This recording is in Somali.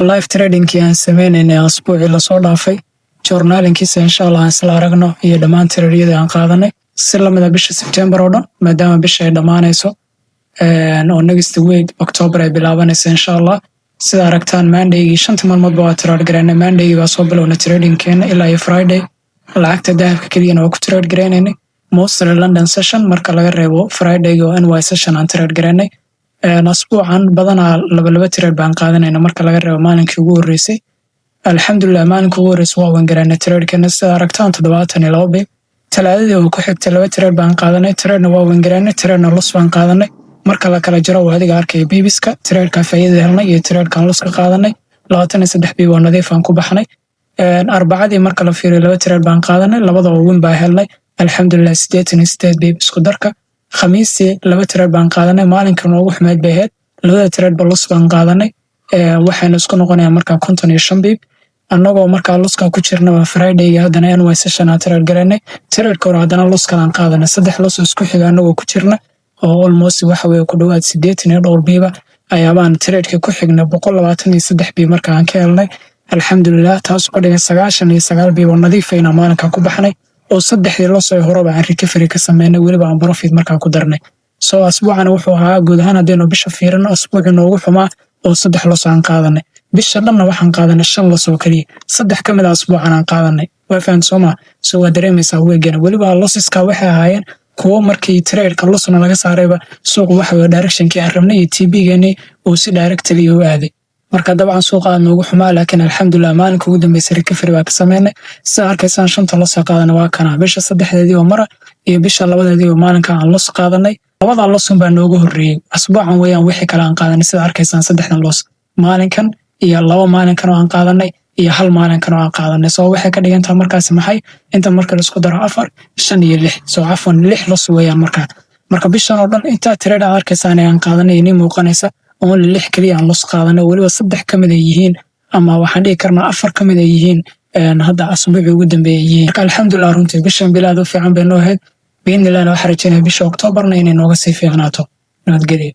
live trading-kii aan sameynaynay asbuucii lasoo dhaafay journaalinkiisa insha Allah aan isla aragno iyo dhammaan tradyadii aan qaadanay si lamida bisha September oo dhan maadaama bisha ay dhamaanayso oo next week October ay bilaabanayso insha Allah sida aragtaan Monday-gii 5 maalmood baa trade gareynay Monday-gii baa soo bilowna trading-keena ilaa iyo Friday lacagta dahabka kaliya oo ku trade gareynay mostly London session marka laga reebo Friday-ga oo NY session aan trade gareynay asbuucan badanaa laba trade baan qaadanayna marka laga reebo maalinkii ugu horeysay alxamdulillah maalinkii ugu horeysay waa waan gareynay trade-keena sida aragtaan 72 bay talaadadii oo ku xigtay laba trade baan qaadanay trade-na waa waan gareynay trade-na loss baan qaadanay marka la kala jaro waa adiga arkay bibiska trade-ka faa'iido helnay iyo trade-kan loss ka qaadanay 23 bii waa nadiif aan ku baxnay arbacadii marka la fiiriyo laba trade baan qaadanay labadaba win baa helnay alxamdulillah 88 bii isku darka khamiisii laba trade baan qaadanay maalinkan ugu xumeed bay ahayd labada trade ba loss baan qaadanay waxayna isku noqonayaan marka 55 bii annagoo marka loss-ka ku jirnaba Friday-ga haddana NY session aan trade gareynay trade-ka hore haddana loss kalaan qaadanay saddex loss isku xiga annagoo ku jirna oo almost waxa weeye ku dhawaad 82 biiba ayaabaan trade-ka ku xignay 123 bii marka aan ka helnay alxamdulillah taas oo dhigay 99 bii oo nadiif ayna maalinka ku baxnay oo saddexdii loss ay horeba aan recovery ka sameynay waliba aan profit markaa ku darnay soo asbuucan wuxuu ahaa guud ahaan hadaynu bisha fiirino asbuuci noogu xumaa oo saddex loss aan qaadanay bisha dhanna waxaan qaadanay 5 loss oo kaliya saddex ka mid ah asbuucan aan qaadanay waa faham Soomaa soo waa dareemaysaa weegana waliba losseska waxay ahaayeen kuwa markii trade-ka lossna laga saarayba suuq waxa weeye direction-kii aan rabnay iyo TP-geeni oo si directly u aaday marka dabcan suuqa noogu xumaa laakiin alxamdulillah maalinka ugu dambeysay recovery baa ka sameynay sida arkaysaan 5 loss qaadanay waa kana bisha 3deedii oo mara iyo bisha 2deedii oo maalinka aan loss qaadanay labada loss baa noogu horeeyay asbuucan weeyaan wixii kale aan qaadanay sida arkaysaan 3 loss maalinkan iyo 2 maalinkan oo aan qaadanay iyo hal maalinkan oo aan qaadanay soo waxay ka dhigantaa markaas maxay inta marka la isku daro 4 5 iyo 6 soo afwan 6 loss weeyaan marka bishan oo dhan inta trade aan arkaysaan aan qaadanay inay muuqanaysa oo 6 kaliya aan loss qaadanay waliba 3 kamid ay yihiin ama waxaan dhihi karnaa 4 kamid ay yihiin hadda asbuuci ugu dambeeyay marka alxamdulillah runtii bishan bilaad u fiican bay noo ahayd biin ilaa waxa rajaynaa bisha October inay nooga sii fiicnaato nabadgelyo